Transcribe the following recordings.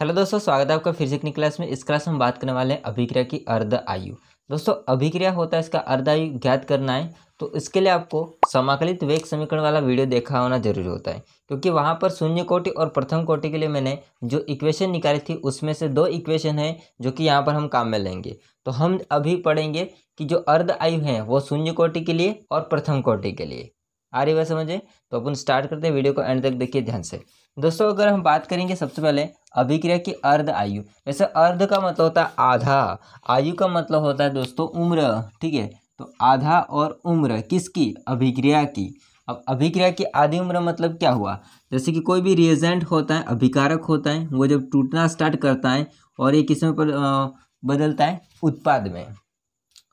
Hello दोस्तों, स्वागत है आपका फिर से एक नई क्लास में। इस क्लास में हम बात करने वाले हैं अभिक्रिया की अर्ध आयु। दोस्तों, अभिक्रिया होता है, इसका अर्ध आयु ज्ञात करना है तो इसके लिए आपको समाकलित वेग समीकरण वाला वीडियो देखा होना जरूरी होता है, क्योंकि वहाँ पर शून्य कोटि और प्रथम कोटि के लिए मैंने जो इक्वेशन निकाली थी उसमें से दो इक्वेशन है जो कि यहाँ पर हम काम में लेंगे। तो हम अभी पढ़ेंगे कि जो अर्ध आयु है वो शून्य कोटि के लिए और प्रथम कोटि के लिए। आ रही बात समझे? तो अपन स्टार्ट करते हैं, वीडियो को एंड तक देखिए ध्यान से। दोस्तों, अगर हम बात करेंगे सबसे पहले अभिक्रिया की अर्ध आयु। वैसे अर्ध का मतलब होता है आधा, आयु का मतलब होता है दोस्तों उम्र। ठीक है, तो आधा और उम्र किसकी? अभिक्रिया की। अब अभिक्रिया की आधी उम्र मतलब क्या हुआ? जैसे कि कोई भी रिएजेंट होता है, अभिकारक होता है, वो जब टूटना स्टार्ट करता है और ये किस में पर बदलता है? उत्पाद में।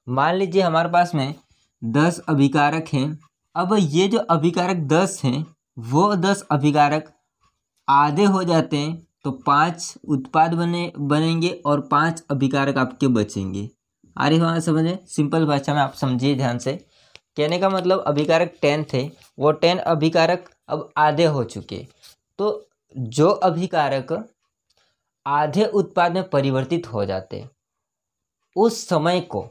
मान लीजिए हमारे पास में 10 अभिकारक हैं। अब ये जो अभिकारक 10 हैं वो 10 अभिकारक आधे हो जाते हैं तो 5 उत्पाद बनेंगे और 5 अभिकारक आपके बचेंगे। आ रही बात समझे? सिंपल भाषा में आप समझिए ध्यान से। कहने का मतलब अभिकारक 10 थे, वो 10 अभिकारक अब आधे हो चुके, तो जो अभिकारक आधे उत्पाद में परिवर्तित हो जाते उस समय को,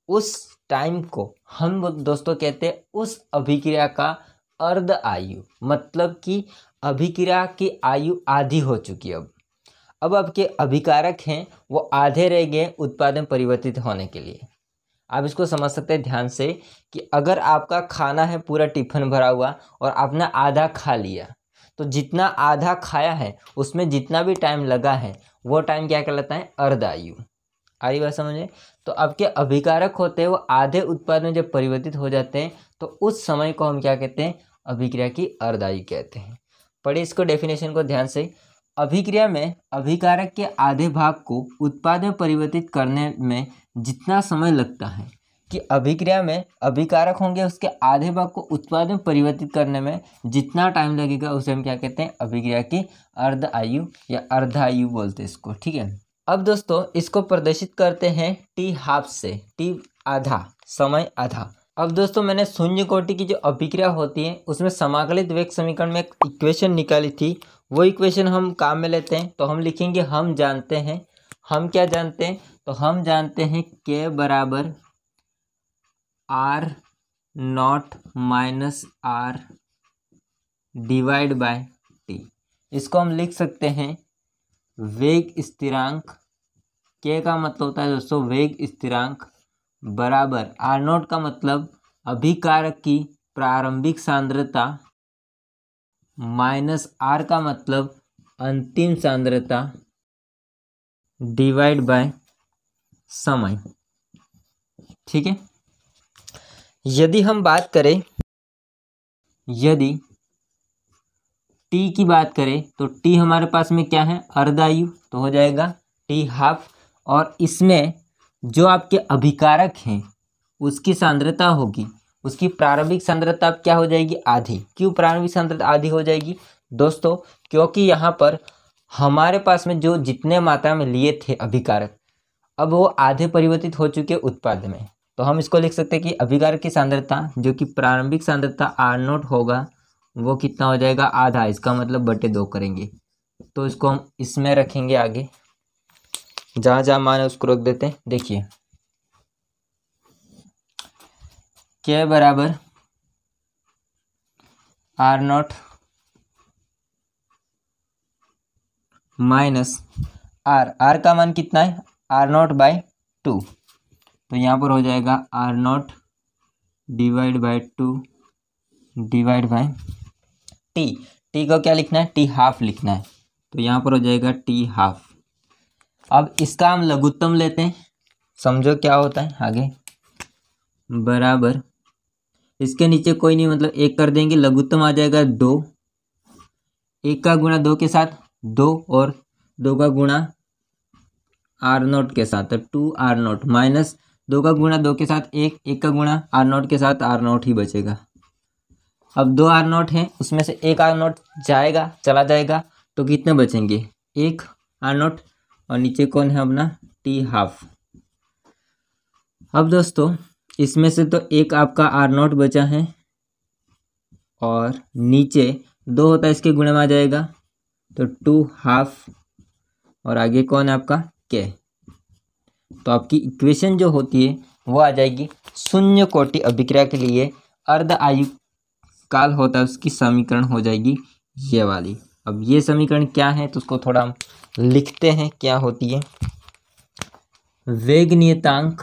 उस टाइम को हम दोस्तों कहते हैं उस अभिक्रिया का अर्ध आयु। मतलब कि अभिक्रिया की आयु आधी हो चुकी। अब आपके अभिकारक हैं वो आधे रह गए उत्पाद में परिवर्तित होने के लिए। आप इसको समझ सकते हैं ध्यान से कि अगर आपका खाना है पूरा टिफिन भरा हुआ और आपने आधा खा लिया, तो जितना आधा खाया है उसमें जितना भी टाइम लगा है वो टाइम क्या कहलाता है? अर्ध आयु। आ रही बात समझे? तो आपके अभिकारक होते हैं वो आधे उत्पाद में जब परिवर्तित हो जाते हैं तो उस समय को हम क्या कहते हैं? अभिक्रिया की अर्ध आयु कहते हैं। पढ़िए इसको, डेफिनेशन को ध्यान से। अभिक्रिया में अभिकारक के आधे भाग को उत्पाद में परिवर्तित करने में जितना समय लगता है, कि अभिक्रिया में अभिकारक होंगे उसके आधे भाग को उत्पाद में परिवर्तित करने में जितना टाइम लगेगा उसे हम क्या कहते हैं? अभिक्रिया की अर्ध आयु या अर्धायु बोलते हैं इसको। ठीक है, अब दोस्तों इसको प्रदर्शित करते हैं टी हाफ से। टी आधा, समय आधा। अब दोस्तों मैंने शून्य कोटि की जो अभिक्रिया होती है उसमें समाकलित वेग समीकरण में एक इक्वेशन निकाली थी, वो इक्वेशन हम काम में लेते हैं। तो हम लिखेंगे, हम जानते हैं, हम क्या जानते हैं? तो हम जानते हैं के बराबर R not minus R divide by T. इसको हम लिख सकते हैं वेग स्थिरांक। के का मतलब होता है दोस्तों वेग स्थिरांक, बराबर आर नॉट का मतलब अभिकारक की प्रारंभिक सांद्रता, माइनस आर का मतलब अंतिम सांद्रता, डिवाइड बाय समय। ठीक है, यदि हम बात करें, यदि टी की बात करें तो टी हमारे पास में क्या है? अर्धायु, तो हो जाएगा टी हाफ। और इसमें जो आपके अभिकारक हैं उसकी सांद्रता होगी, उसकी प्रारंभिक सांद्रता अब क्या हो जाएगी? आधी। क्यों प्रारंभिक सांद्रता आधी हो जाएगी दोस्तों? क्योंकि यहाँ पर हमारे पास में जो जितने मात्रा में लिए थे अभिकारक, अब वो आधे परिवर्तित हो चुके उत्पाद में। तो हम इसको लिख सकते हैं कि अभिकारक की सांद्रता जो कि प्रारंभिक सांद्रता आर नॉट होगा वो कितना हो जाएगा? आधा। इसका मतलब बटे 2 करेंगे, तो इसको हम इसमें रखेंगे, आगे जहाँ जहाँ मान है उसको रख देते हैं। देखिए के बराबर R not minus R, R का मान कितना है? आर नॉट बाय 2, तो यहाँ पर हो जाएगा R not divide by 2 divide by T. T को क्या लिखना है? टी हाफ लिखना है, तो यहाँ पर हो जाएगा टी हाफ। अब इसका हम लघुत्तम लेते हैं, समझो क्या होता है आगे। बराबर इसके नीचे कोई नहीं, मतलब 1 कर देंगे, लघुत्तम आ जाएगा 2। 1 का गुणा 2 के साथ 2 और 2 का गुणा आर नॉट के साथ 2 आर नॉट, माइनस 2 का गुणा 2 के साथ 1, 1 का गुणा आर नॉट के साथ आर नॉट ही बचेगा। अब 2 आर नॉट है, उसमें से 1 आर नॉट जाएगा, चला जाएगा, तो कितने बचेंगे? 1 आर नॉट और नीचे कौन है अपना? T half. अब दोस्तों इसमें से तो 1 आपका आर नॉट बचा है और नीचे 2 होता है, इसके गुणे में आ जाएगा, तो 2 हाफ और आगे कौन है आपका के। तो आपकी इक्वेशन जो होती है वो आ जाएगी शून्य कोटि अभिक्रिया के लिए अर्ध आयु काल होता है उसकी समीकरण हो जाएगी ये वाली। अब ये समीकरण क्या है तो उसको थोड़ा हम लिखते हैं क्या होती है। वेग नियतांक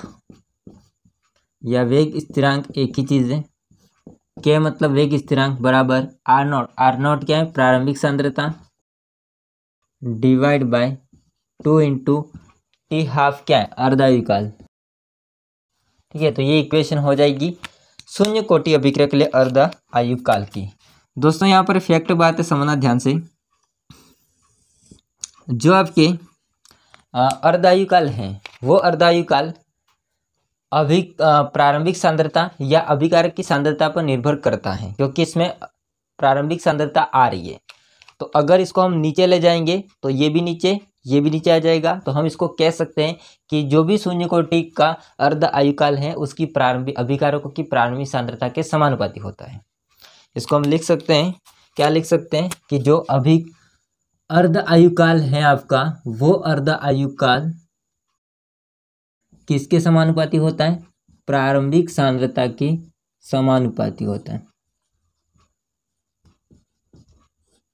या वेग स्थिरांक एक ही चीज़ है। के मतलब वेग स्थिरांक बराबर आर नॉट। आर नॉट क्या है प्रारंभिक सांद्रता divide by 2 into T half क्या है अर्धायुकाल। ठीक है, तो ये इक्वेशन हो जाएगी शून्य कोटि अभिक्रिया के लिए अर्ध आयुकाल की। दोस्तों यहाँ पर फैक्ट बात है समझना ध्यान से। जो आपके अर्धायुकाल हैं वो अर्धायुकाल प्रारंभिक सांद्रता या अभिकारक की सांद्रता पर निर्भर करता है, क्योंकि इसमें प्रारंभिक सांद्रता आ रही है। तो अगर इसको हम नीचे ले जाएंगे तो ये भी नीचे आ जाएगा। तो हम इसको कह सकते हैं कि जो भी शून्य कोटि का अर्ध आयुकाल है उसकी प्रारंभिक अभिकारकों की प्रारंभिक सांद्रता के समानुपाती होता है। इसको हम लिख सकते हैं, क्या लिख सकते हैं कि जो अर्ध आयुकाल है आपका वो अर्ध आयुकाल किसके समानुपाती होता है प्रारंभिक सांद्रता के समानुपाती होता है।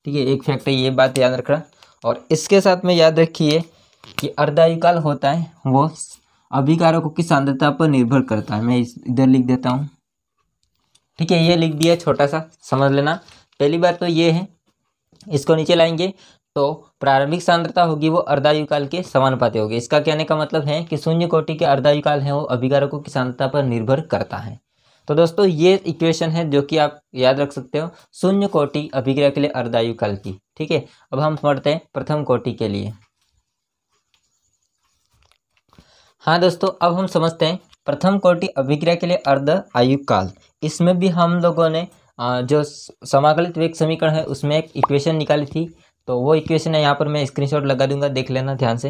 ठीक है, एक फैक्ट है, ये बात याद रखना। और इसके साथ में याद रखिए कि अर्धायुकाल होता है वो अभिकारकों की सांद्रता पर निर्भर करता है। मैं इधर लिख देता हूँ। ठीक है, ये लिख दिया, छोटा सा समझ लेना। पहली बात तो ये है, इसको नीचे लाएंगे तो प्रारंभिक सांद्रता होगी वो अर्धायुकाल के समानुपाती होगी। इसका कहने का मतलब है कि शून्य कोटि के अर्धायुकाल है वो अभिकारकों की सांद्रता पर निर्भर करता है। तो दोस्तों ये इक्वेशन है जो कि आप याद रख सकते हो शून्य कोटि अभिक्रिया के लिए अर्धायुकाल की। ठीक है, अब हम पढ़ते हैं प्रथम कोटि के लिए। हाँ दोस्तों, अब हम समझते हैं प्रथम कोटि अभिक्रिया के लिए अर्ध आयुकाल। इसमें भी हम लोगों ने जो समाकलित वेग समीकरण है उसमें एक इक्वेशन निकाली थी। तो वो इक्वेशन है, यहाँ पर मैं स्क्रीनशॉट लगा दूंगा, देख लेना ध्यान से।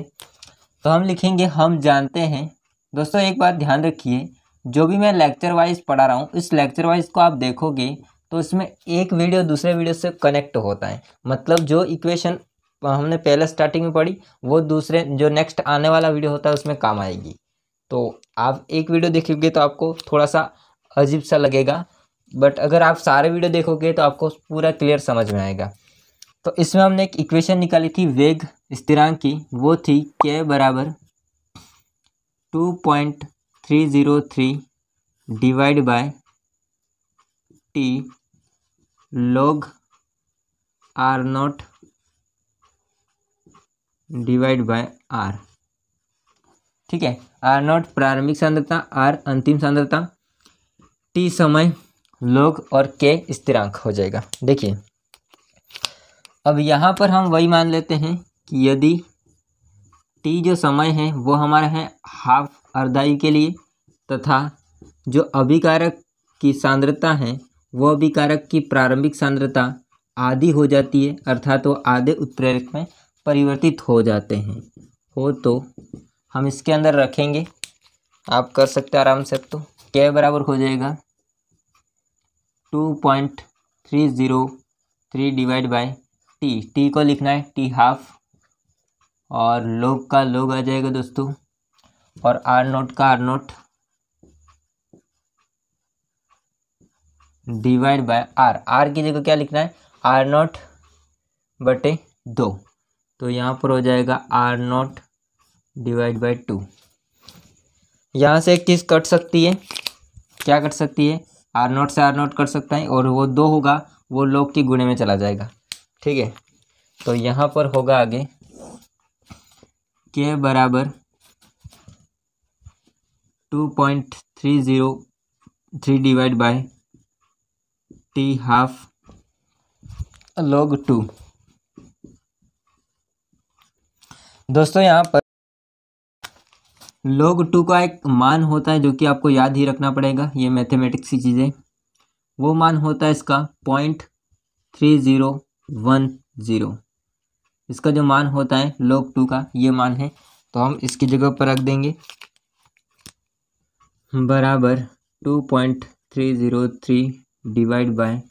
तो हम लिखेंगे, हम जानते हैं। दोस्तों एक बात ध्यान रखिए, जो भी मैं लेक्चर वाइज पढ़ा रहा हूँ इस लेक्चर वाइज को आप देखोगे तो इसमें एक वीडियो दूसरे वीडियो से कनेक्ट होता है। मतलब जो इक्वेशन हमने पहले स्टार्टिंग में पढ़ी वो दूसरे जो नेक्स्ट आने वाला वीडियो होता है उसमें काम आएगी। तो आप एक वीडियो देखोगे तो आपको थोड़ा सा अजीब सा लगेगा, बट अगर आप सारे वीडियो देखोगे तो आपको पूरा क्लियर समझ में आएगा। तो इसमें हमने एक इक्वेशन निकाली थी वेग स्थिरांक की, वो थी के बराबर 2.303 divide by T log R not divide by R. ठीक है, आर नॉट प्रारंभिक सांद्रता, आर अंतिम सांद्रता, टी समय, लॉग और के स्थिरांक हो जाएगा। देखिए अब यहाँ पर हम वही मान लेते हैं कि यदि टी जो समय है वो हमारा है हाफ अर्धायु के लिए, तथा जो अभिकारक की सांद्रता है वो अभिकारक की प्रारंभिक सांद्रता आधी हो जाती है, अर्थात वो आधे उत्प्रेरक में परिवर्तित हो जाते हैं। तो हम इसके अंदर रखेंगे, आप कर सकते हैं आराम से। तो के बराबर हो जाएगा 2.303 डिवाइड बाय टी को लिखना है टी हाफ, और लॉग का लॉग आ जाएगा दोस्तों, और आर नोट का R not divide by R. R की जगह क्या लिखना है आर नोट बटे 2। तो यहाँ पर हो जाएगा आर नोट डिवाइड बाय 2। यहाँ से एक चीज़ कट सकती है, क्या कट सकती है, आर नोट से आर नोट कट सकता है, और वो 2 होगा वो लॉग की गुणे में चला जाएगा। ठीक है, तो यहाँ पर होगा आगे के बराबर 2.303 divide by T half log 2। दोस्तों यहाँ पर log 2 का एक मान होता है जो कि आपको याद ही रखना पड़ेगा, ये मैथमेटिक्स की चीज़ें। वो मान होता है इसका 0.3010। इसका जो मान होता है log 2 का ये मान है, तो हम इसकी जगह पर रख देंगे बराबर 2.303 divide by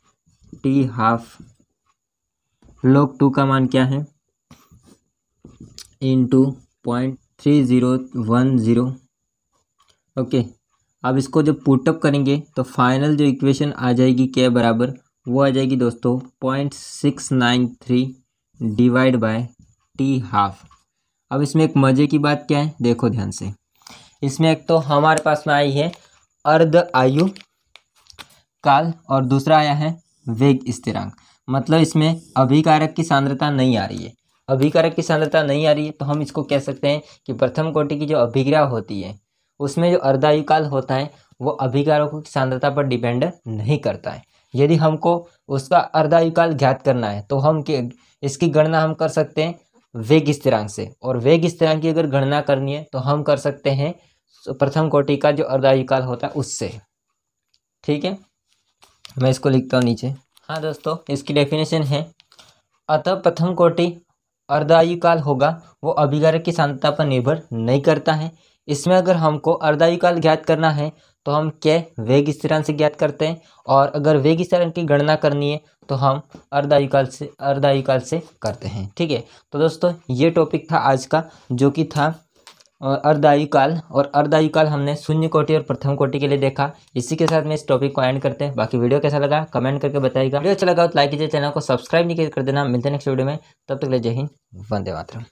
T half. log 2 का मान क्या है इंटू 0.3010। ओके, अब इसको जब पुटअप करेंगे तो फाइनल जो इक्वेशन आ जाएगी क्या बराबर, वो आ जाएगी दोस्तों 0.693 डिवाइड बाय टी हाफ। अब इसमें एक मज़े की बात क्या है, देखो ध्यान से। इसमें एक तो हमारे पास में आई है अर्ध आयु काल और दूसरा आया है वेग स्थिरांक। मतलब इसमें अभिकारक की सांद्रता नहीं आ रही है। अभिकारक की सांद्रता नहीं आ रही है तो हम इसको कह सकते हैं कि प्रथम कोटि की जो अभिक्रिया होती है उसमें जो अर्धायु काल होता है वो अभिकारकों की सांद्रता पर डिपेंड नहीं करता है। यदि हमको उसका अर्धायु काल ज्ञात करना है तो हम इसकी गणना हम कर सकते हैं वेग स्थिरांक से, और वेग स्थिरांक की अगर गणना करनी है तो हम कर सकते हैं प्रथम कोटि का जो अर्धायु काल होता है उससे। ठीक है, मैं इसको लिखता हूँ नीचे। हाँ दोस्तों, इसकी डेफिनेशन है, अतः प्रथम कोटि अर्धायु काल होगा वो अभिकारक की सांद्रता पर निर्भर नहीं करता है। इसमें अगर हमको अर्धायु काल ज्ञात करना है तो हम क्या वेग स्थिरांक से ज्ञात करते हैं, और अगर वेग स्थिरांक की गणना करनी है तो हम अर्धायु काल से करते हैं। ठीक है, तो दोस्तों ये टॉपिक था आज का, जो कि था अर्धायु काल। और अर्धायु काल हमने शून्य कोटि और प्रथम कोटि के लिए देखा। इसी के साथ में इस टॉपिक को एंड करते हैं। बाकी वीडियो कैसा लगा कमेंट करके बताइएगा। वीडियो अच्छा लगा तो लाइक कीजिए, चैनल को सब्सक्राइब नहीं करके कर देना। मिलते हैं नेक्स्ट वीडियो में, तब तक ले जय हिंद, वंदे मातरम।